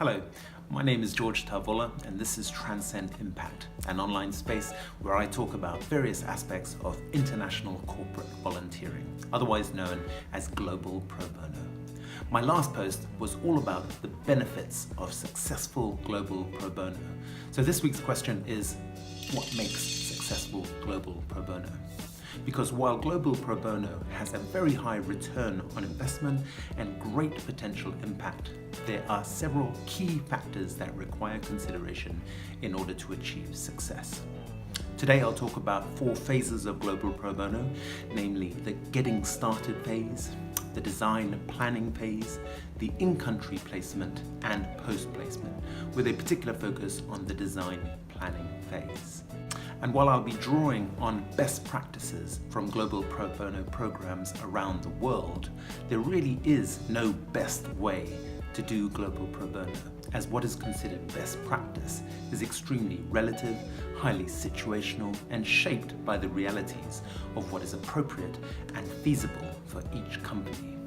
Hello, my name is George Tarvola and this is Transcend Impact, an online space where I talk about various aspects of international corporate volunteering, otherwise known as Global Pro Bono. My last post was all about the benefits of successful Global Pro Bono. So this week's question is, what makes successful Global Pro Bono? Because while Global Pro Bono has a very high return on investment and great potential impact, there are several key factors that require consideration in order to achieve success. Today I'll talk about 4 phases of Global Pro Bono, namely the getting started phase, the design planning phase, the in-country placement and post-placement, with a particular focus on the design planning phase. And while I'll be drawing on best practices from Global Pro Bono programs around the world, there really is no best way to do Global Pro Bono, as what is considered best practice is extremely relative, highly situational, and shaped by the realities of what is appropriate and feasible for each company.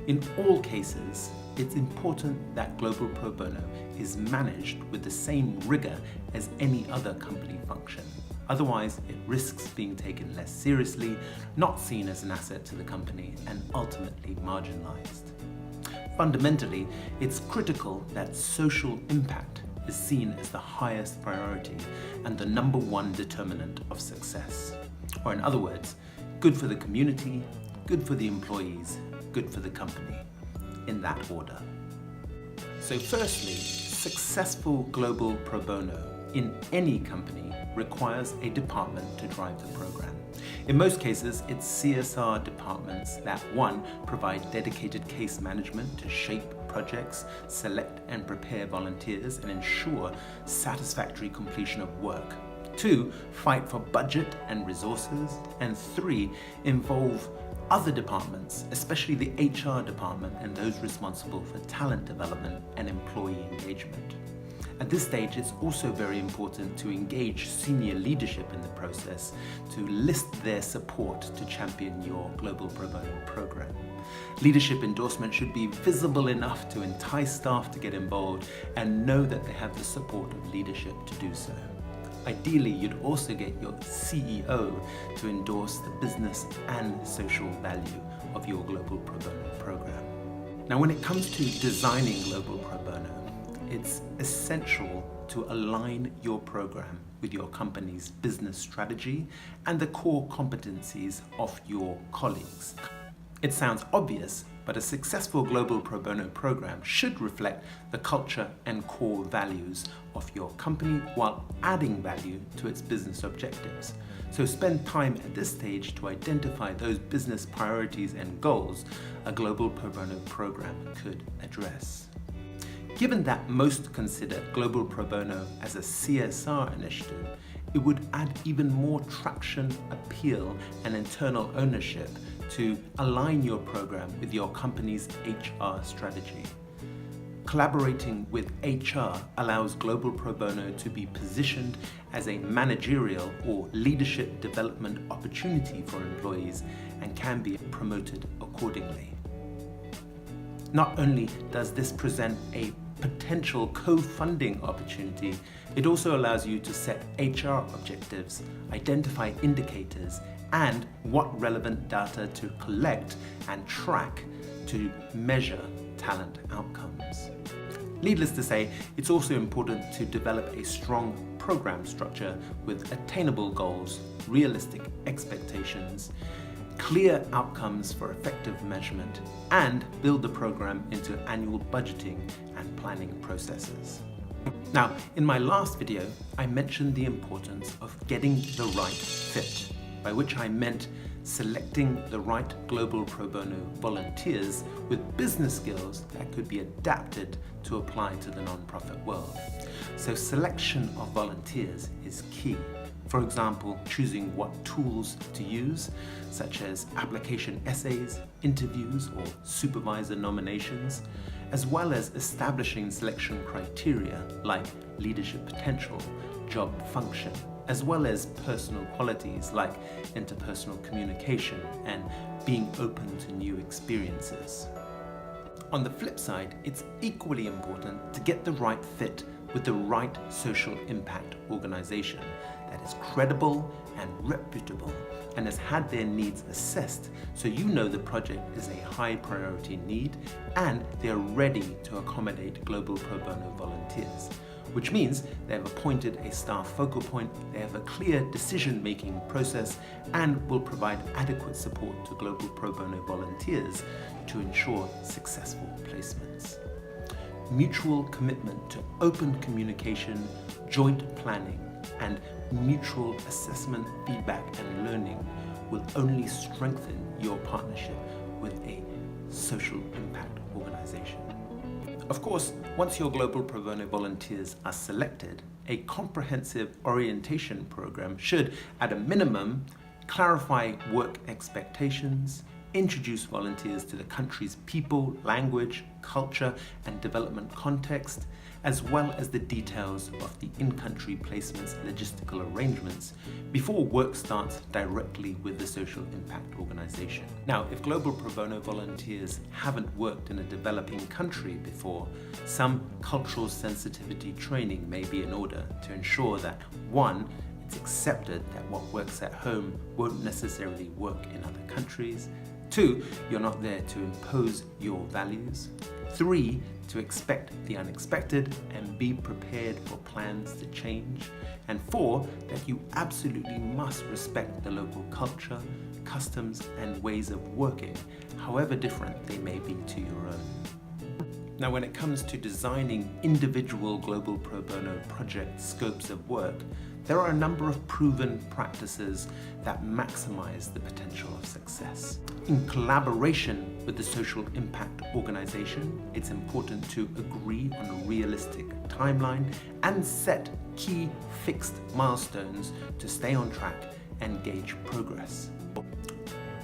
In all cases, it's important that Global Pro Bono is managed with the same rigor as any other company function. Otherwise, it risks being taken less seriously, not seen as an asset to the company, and ultimately marginalized. Fundamentally, it's critical that social impact is seen as the highest priority and the #1 determinant of success. Or in other words, good for the community, good for the employees, good for the company, in that order. So firstly, successful Global Pro Bono in any company requires a department to drive the program. In most cases, it's CSR departments that 1. Provide dedicated case management to shape projects, select and prepare volunteers, and ensure satisfactory completion of work. 2. Fight for budget and resources. And 3. Involve other departments, especially the HR department and those responsible for talent development and employee engagement. At this stage, it's also very important to engage senior leadership in the process to list their support to champion your Global Pro Bono program. Leadership endorsement should be visible enough to entice staff to get involved and know that they have the support of leadership to do so. Ideally, you'd also get your CEO to endorse the business and social value of your Global Pro Bono program. Now, when it comes to designing Global Pro Bono, it's essential to align your program with your company's business strategy and the core competencies of your colleagues. It sounds obvious, but a successful Global Pro Bono program should reflect the culture and core values of your company while adding value to its business objectives. So spend time at this stage to identify those business priorities and goals a Global Pro Bono program could address. Given that most consider Global Pro Bono as a CSR initiative, it would add even more traction, appeal, and internal ownership to align your program with your company's HR strategy. Collaborating with HR allows Global Pro Bono to be positioned as a managerial or leadership development opportunity for employees and can be promoted accordingly. Not only does this present a potential co-funding opportunity, it also allows you to set HR objectives, identify indicators, and what relevant data to collect and track to measure talent outcomes. Needless to say, it's also important to develop a strong program structure with attainable goals, realistic expectations, clear outcomes for effective measurement, and build the program into annual budgeting and planning processes. Now, in my last video, I mentioned the importance of getting the right fit, by which I meant selecting the right Global Pro Bono volunteers with business skills that could be adapted to apply to the nonprofit world. So selection of volunteers is key. For example, choosing what tools to use, such as application essays, interviews, or supervisor nominations, as well as establishing selection criteria like leadership potential, job function, as well as personal qualities like interpersonal communication and being open to new experiences. On the flip side, it's equally important to get the right fit with the right social impact organization that is credible and reputable and has had their needs assessed, so you know the project is a high priority need and they are ready to accommodate global pro bono volunteers, which means they have appointed a staff focal point, they have a clear decision-making process, and will provide adequate support to global pro bono volunteers to ensure successful placements. Mutual commitment to open communication, joint planning, and mutual assessment, feedback, and learning will only strengthen your partnership with a social impact organization. Of course, once your global pro bono volunteers are selected, a comprehensive orientation program should, at a minimum, clarify work expectations, introduce volunteers to the country's people, language, culture, and development context, as well as the details of the in-country placements logistical arrangements before work starts directly with the social impact organization. Now, if global pro bono volunteers haven't worked in a developing country before, some cultural sensitivity training may be in order to ensure that, one, it's accepted that what works at home won't necessarily work in other countries. 2, you're not there to impose your values. 3, to expect the unexpected and be prepared for plans to change. And 4, that you absolutely must respect the local culture, customs, and ways of working, however different they may be to your own. Now, when it comes to designing individual global pro bono project scopes of work, there are a number of proven practices that maximize the potential of success. In collaboration with the social impact organization, it's important to agree on a realistic timeline and set key fixed milestones to stay on track and gauge progress.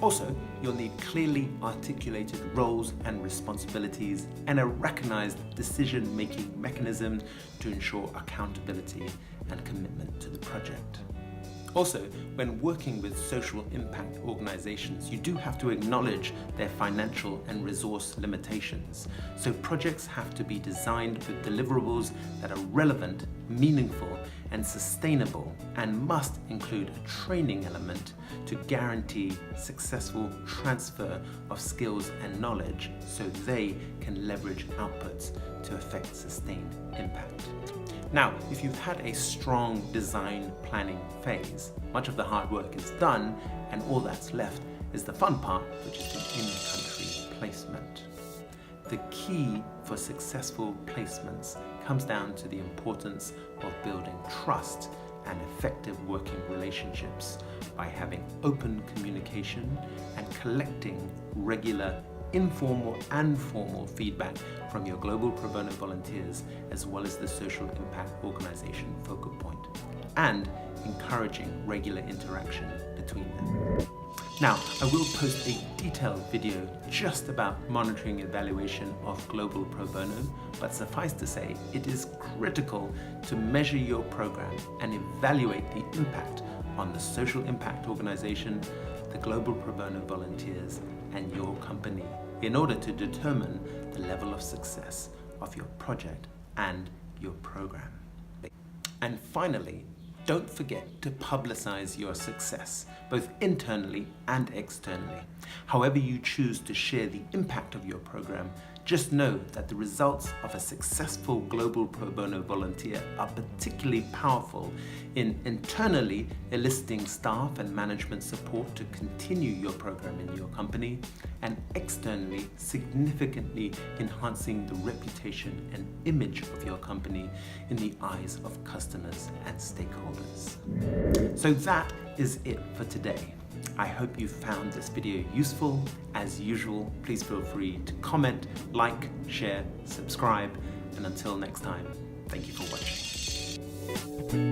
Also, you'll need clearly articulated roles and responsibilities and a recognized decision-making mechanism to ensure accountability and commitment to the project. Also, when working with social impact organizations, you do have to acknowledge their financial and resource limitations. So projects have to be designed with deliverables that are relevant, meaningful, and sustainable, and must include a training element to guarantee successful transfer of skills and knowledge so they can leverage outputs to affect sustained impact. Now, if you've had a strong design planning phase, much of the hard work is done and all that's left is the fun part, which is the in-country placement. The key for successful placements comes down to the importance of building trust and effective working relationships by having open communication and collecting regular informal and formal feedback from your global pro bono volunteers, as well as the social impact organization focal point, and encouraging regular interaction between them. Now, I will post a detailed video just about monitoring evaluation of global pro bono, but suffice to say, it is critical to measure your program and evaluate the impact on the social impact organization, the global pro bono volunteers, and your company in order to determine the level of success of your project and your program. And finally, don't forget to publicize your success, both internally and externally. However you choose to share the impact of your program, just know that the results of a successful global pro bono volunteer are particularly powerful in internally eliciting staff and management support to continue your program in your company, and externally significantly enhancing the reputation and image of your company in the eyes of customers and stakeholders. So that is it for today. I hope you found this video useful. As usual, please feel free to comment, like, share, subscribe, and until next time, thank you for watching.